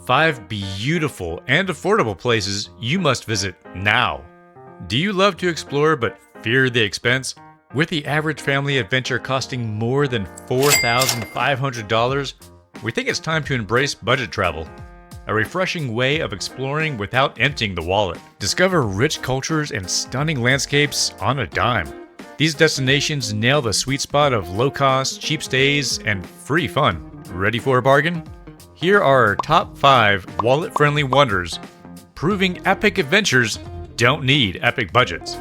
5 beautiful and affordable places you must visit now. Do you love to explore but fear the expense? With the average family adventure costing more than $4,500, we think it's time to embrace budget travel. A refreshing way of exploring without emptying the wallet. Discover rich cultures and stunning landscapes on a dime. These destinations nail the sweet spot of low cost, cheap stays, and free fun. Ready for a bargain? Here are our top 5 wallet-friendly wonders, proving epic adventures don't need epic budgets.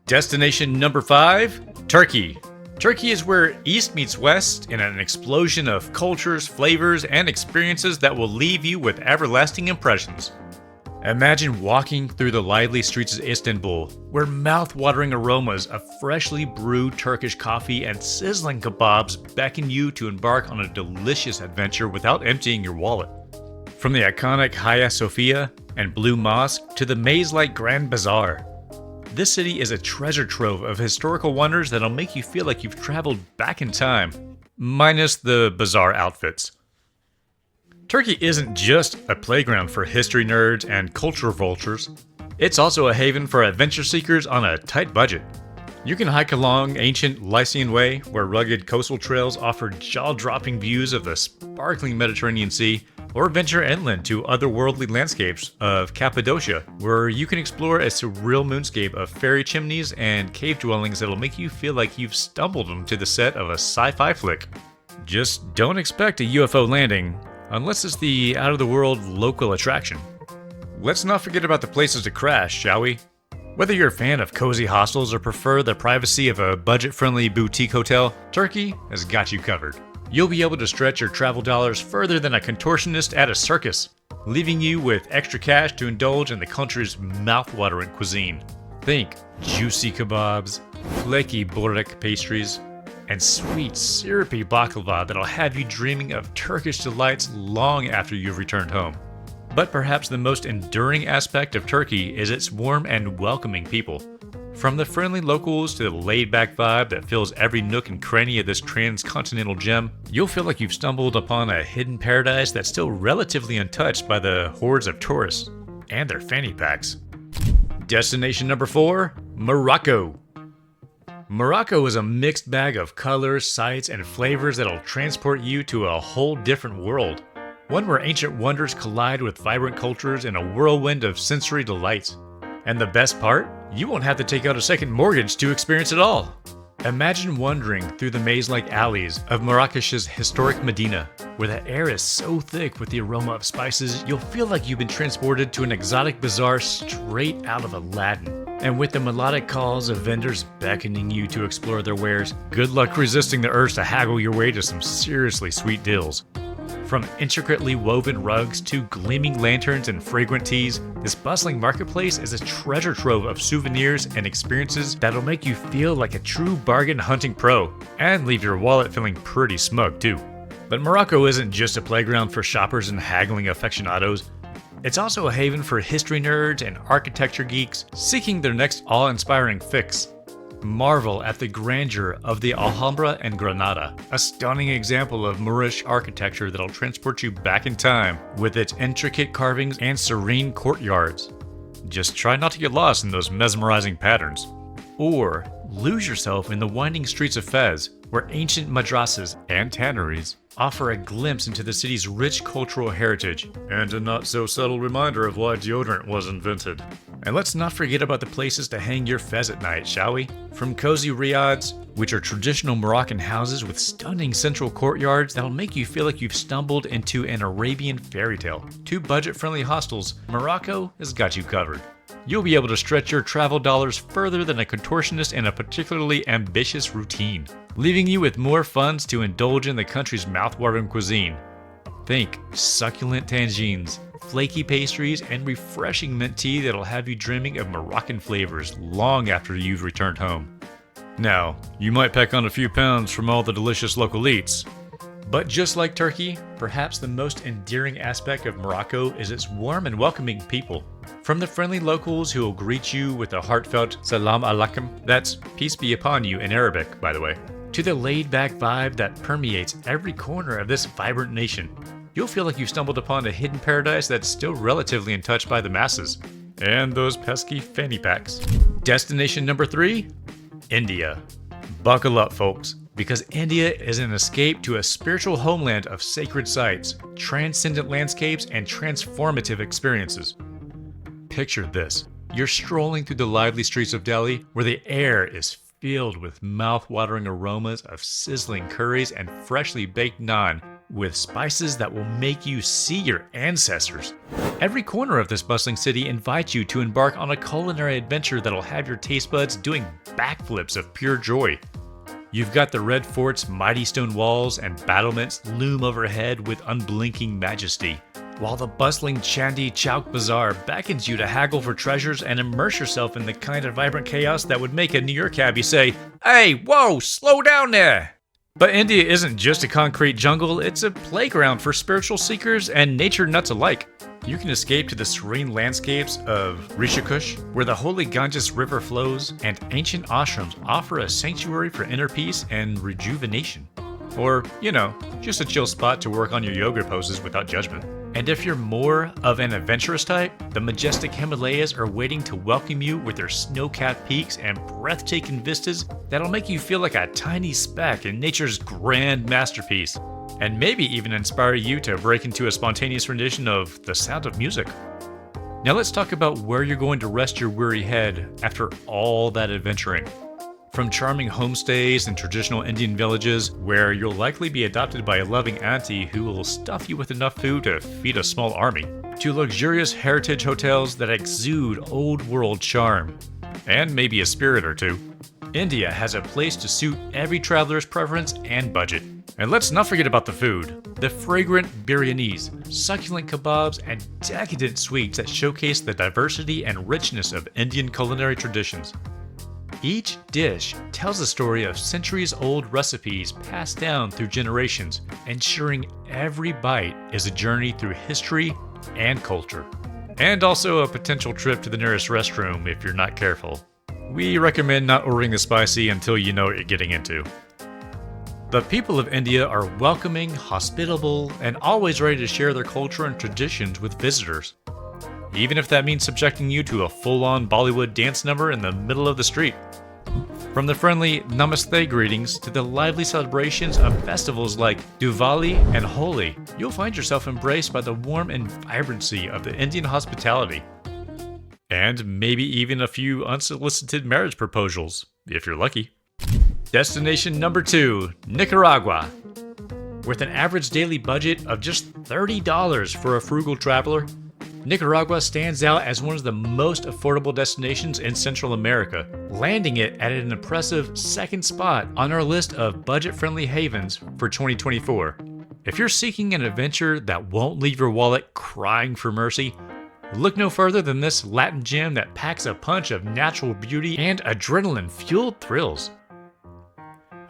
Destination number 5, Turkey. Turkey is where East meets West in an explosion of cultures, flavors, and experiences that will leave you with everlasting impressions. Imagine walking through the lively streets of Istanbul, where mouth-watering aromas of freshly brewed Turkish coffee and sizzling kebabs beckon you to embark on a delicious adventure without emptying your wallet. From the iconic Hagia Sophia and Blue Mosque to the maze-like Grand Bazaar, this city is a treasure trove of historical wonders that'll make you feel like you've traveled back in time, minus the bizarre outfits. Turkey isn't just a playground for history nerds and culture vultures. It's also a haven for adventure seekers on a tight budget. You can hike along ancient Lycian Way, where rugged coastal trails offer jaw-dropping views of the sparkling Mediterranean Sea, or venture inland to otherworldly landscapes of Cappadocia, where you can explore a surreal moonscape of fairy chimneys and cave dwellings that'll make you feel like you've stumbled onto the set of a sci-fi flick. Just don't expect a UFO landing, unless it's the out-of-the-world local attraction. Let's not forget about the places to crash, shall we? Whether you're a fan of cozy hostels or prefer the privacy of a budget-friendly boutique hotel, Turkey has got you covered. You'll be able to stretch your travel dollars further than a contortionist at a circus, leaving you with extra cash to indulge in the country's mouth-watering cuisine. Think juicy kebabs, flaky burek pastries, and sweet, syrupy baklava that'll have you dreaming of Turkish delights long after you've returned home. But perhaps the most enduring aspect of Turkey is its warm and welcoming people. From the friendly locals to the laid-back vibe that fills every nook and cranny of this transcontinental gem, you'll feel like you've stumbled upon a hidden paradise that's still relatively untouched by the hordes of tourists and their fanny packs. Destination number 4, Morocco. Morocco is a mixed bag of colors, sights, and flavors that'll transport you to a whole different world. One where ancient wonders collide with vibrant cultures in a whirlwind of sensory delights. And the best part? You won't have to take out a second mortgage to experience it all. Imagine wandering through the maze-like alleys of Marrakesh's historic Medina, where the air is so thick with the aroma of spices, you'll feel like you've been transported to an exotic bazaar straight out of Aladdin. And with the melodic calls of vendors beckoning you to explore their wares, good luck resisting the urge to haggle your way to some seriously sweet deals. From intricately woven rugs to gleaming lanterns and fragrant teas, this bustling marketplace is a treasure trove of souvenirs and experiences that'll make you feel like a true bargain hunting pro, and leave your wallet feeling pretty smug too. But Morocco isn't just a playground for shoppers and haggling aficionados. It's also a haven for history nerds and architecture geeks seeking their next awe-inspiring fix. Marvel at the grandeur of the Alhambra and Granada, a stunning example of Moorish architecture that'll transport you back in time with its intricate carvings and serene courtyards. Just try not to get lost in those mesmerizing patterns. Or lose yourself in the winding streets of Fez, where ancient madrasas and tanneries offer a glimpse into the city's rich cultural heritage, and a not-so-subtle reminder of why deodorant was invented. And let's not forget about the places to hang your fez at night, shall we? From cozy riads, which are traditional Moroccan houses with stunning central courtyards that'll make you feel like you've stumbled into an Arabian fairy tale, to budget-friendly hostels, Morocco has got you covered. You'll be able to stretch your travel dollars further than a contortionist in a particularly ambitious routine, leaving you with more funds to indulge in the country's mouth-watering cuisine. Think succulent tangines, flaky pastries, and refreshing mint tea that'll have you dreaming of Moroccan flavors long after you've returned home. Now, you might pack on a few pounds from all the delicious local eats, but just like Turkey, perhaps the most endearing aspect of Morocco is its warm and welcoming people. From the friendly locals who will greet you with a heartfelt salam alaikum, that's peace be upon you in Arabic, by the way, to the laid-back vibe that permeates every corner of this vibrant nation, you'll feel like you stumbled upon a hidden paradise that's still relatively untouched by the masses. And those pesky fanny packs. Destination number 3, India. Buckle up, folks, because India is an escape to a spiritual homeland of sacred sites, transcendent landscapes, and transformative experiences. Picture this. You're strolling through the lively streets of Delhi, where the air is filled with mouth-watering aromas of sizzling curries and freshly baked naan, with spices that will make you see your ancestors. Every corner of this bustling city invites you to embark on a culinary adventure that'll have your taste buds doing backflips of pure joy. You've got the Red Fort's mighty stone walls and battlements loom overhead with unblinking majesty, while the bustling Chandi Chowk Bazaar beckons you to haggle for treasures and immerse yourself in the kind of vibrant chaos that would make a New York cabbie say, "Hey, whoa, slow down there!" But India isn't just a concrete jungle, it's a playground for spiritual seekers and nature nuts alike. You can escape to the serene landscapes of Rishikesh, where the holy Ganges River flows, and ancient ashrams offer a sanctuary for inner peace and rejuvenation. Or, just a chill spot to work on your yoga poses without judgment. And if you're more of an adventurous type, the majestic Himalayas are waiting to welcome you with their snow-capped peaks and breathtaking vistas that'll make you feel like a tiny speck in nature's grand masterpiece, and maybe even inspire you to break into a spontaneous rendition of The Sound of Music. Now let's talk about where you're going to rest your weary head after all that adventuring. From charming homestays and traditional Indian villages, where you'll likely be adopted by a loving auntie who will stuff you with enough food to feed a small army, to luxurious heritage hotels that exude old-world charm, and maybe a spirit or two, India has a place to suit every traveler's preference and budget. And let's not forget about the food. The fragrant biryanis, succulent kebabs, and decadent sweets that showcase the diversity and richness of Indian culinary traditions. Each dish tells a story of centuries-old recipes passed down through generations, ensuring every bite is a journey through history and culture. And also a potential trip to the nearest restroom if you're not careful. We recommend not ordering the spicy until you know what you're getting into. The people of India are welcoming, hospitable, and always ready to share their culture and traditions with visitors, even if that means subjecting you to a full-on Bollywood dance number in the middle of the street. From the friendly Namaste greetings to the lively celebrations of festivals like Diwali and Holi, you'll find yourself embraced by the warmth and vibrancy of the Indian hospitality. And maybe even a few unsolicited marriage proposals, if you're lucky. Destination number 2, Nicaragua. With an average daily budget of just $30 for a frugal traveler, Nicaragua stands out as one of the most affordable destinations in Central America, landing it at an impressive second spot on our list of budget-friendly havens for 2024. If you're seeking an adventure that won't leave your wallet crying for mercy, look no further than this Latin gem that packs a punch of natural beauty and adrenaline-fueled thrills.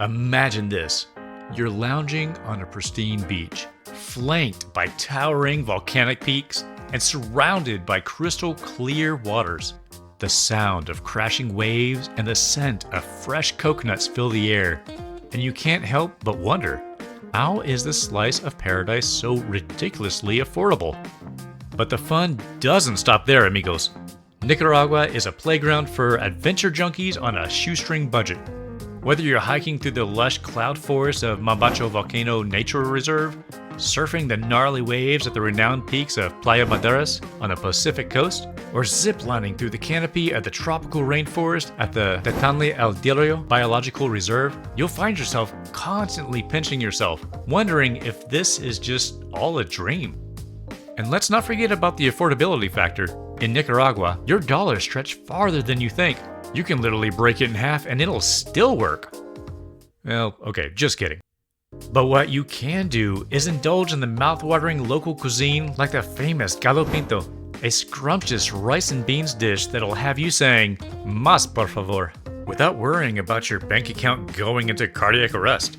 Imagine this. You're lounging on a pristine beach, flanked by towering volcanic peaks, and surrounded by crystal clear waters. The sound of crashing waves and the scent of fresh coconuts fill the air, and you can't help but wonder, how is this slice of paradise so ridiculously affordable? But the fun doesn't stop there, amigos. Nicaragua is a playground for adventure junkies on a shoestring budget. Whether you're hiking through the lush cloud forest of Mambacho Volcano Nature Reserve, surfing the gnarly waves at the renowned peaks of Playa Maderas on the Pacific coast, or ziplining through the canopy of the tropical rainforest at the Tetanle El Dirio Biological Reserve, you'll find yourself constantly pinching yourself, wondering if this is just all a dream. And let's not forget about the affordability factor. In Nicaragua, your dollars stretch farther than you think. You can literally break it in half and it'll still work. Well, okay, just kidding. But what you can do is indulge in the mouth-watering local cuisine like the famous gallo pinto, a scrumptious rice and beans dish that'll have you saying, "Más por favor," without worrying about your bank account going into cardiac arrest.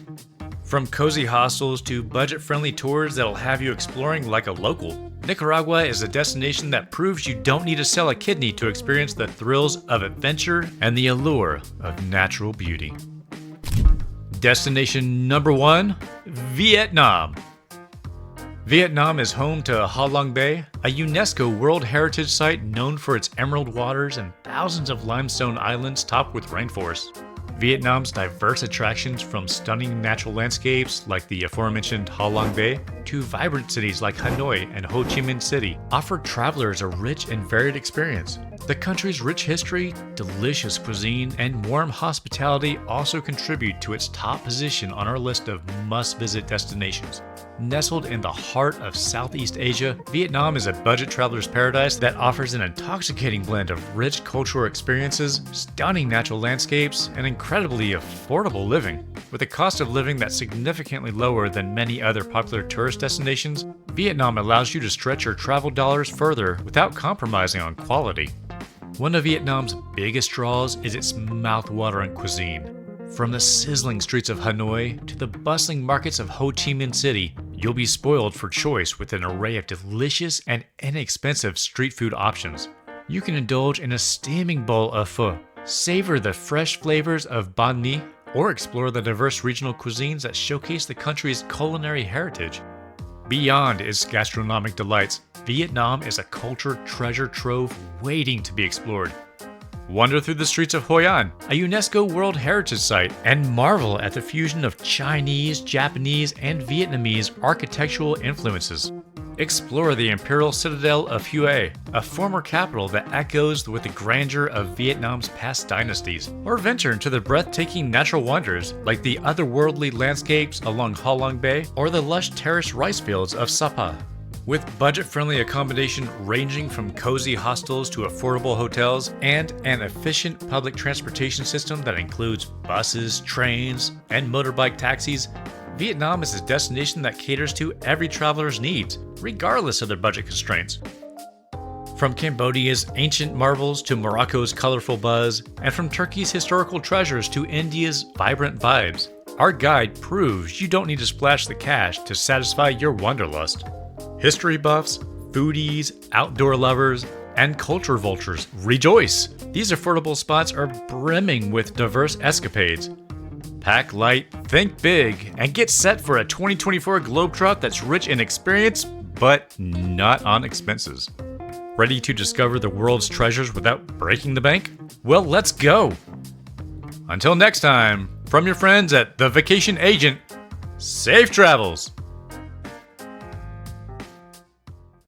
From cozy hostels to budget-friendly tours that'll have you exploring like a local, Nicaragua is a destination that proves you don't need to sell a kidney to experience the thrills of adventure and the allure of natural beauty. Destination number 1, Vietnam. Vietnam is home to Ha Long Bay, a UNESCO World Heritage Site known for its emerald waters and thousands of limestone islands topped with rainforests. Vietnam's diverse attractions, from stunning natural landscapes like the aforementioned Ha Long Bay to vibrant cities like Hanoi and Ho Chi Minh City, offer travelers a rich and varied experience. The country's rich history, delicious cuisine, and warm hospitality also contribute to its top position on our list of must-visit destinations. Nestled in the heart of Southeast Asia, Vietnam is a budget traveler's paradise that offers an intoxicating blend of rich cultural experiences, stunning natural landscapes, and incredibly affordable living. With a cost of living that's significantly lower than many other popular tourist destinations, Vietnam allows you to stretch your travel dollars further without compromising on quality. One of Vietnam's biggest draws is its mouth-watering cuisine. From the sizzling streets of Hanoi to the bustling markets of Ho Chi Minh City, you'll be spoiled for choice with an array of delicious and inexpensive street food options. You can indulge in a steaming bowl of pho, savor the fresh flavors of banh mi, or explore the diverse regional cuisines that showcase the country's culinary heritage. Beyond its gastronomic delights, Vietnam is a culture treasure trove waiting to be explored. Wander through the streets of Hoi An, a UNESCO World Heritage Site, and marvel at the fusion of Chinese, Japanese, and Vietnamese architectural influences. Explore the Imperial Citadel of Hue, a former capital that echoes with the grandeur of Vietnam's past dynasties, or venture into the breathtaking natural wonders like the otherworldly landscapes along Ha Long Bay or the lush terraced rice fields of Sapa. With budget-friendly accommodation ranging from cozy hostels to affordable hotels, and an efficient public transportation system that includes buses, trains, and motorbike taxis, Vietnam is a destination that caters to every traveler's needs, regardless of their budget constraints. From Cambodia's ancient marvels to Morocco's colorful buzz, and from Turkey's historical treasures to India's vibrant vibes, our guide proves you don't need to splash the cash to satisfy your wanderlust. History buffs, foodies, outdoor lovers, and culture vultures, rejoice! These affordable spots are brimming with diverse escapades. Pack light, think big, and get set for a 2024 Globetrot that's rich in experience, but not on expenses. Ready to discover the world's treasures without breaking the bank? Well, let's go! Until next time, from your friends at The Vacation Agent, safe travels!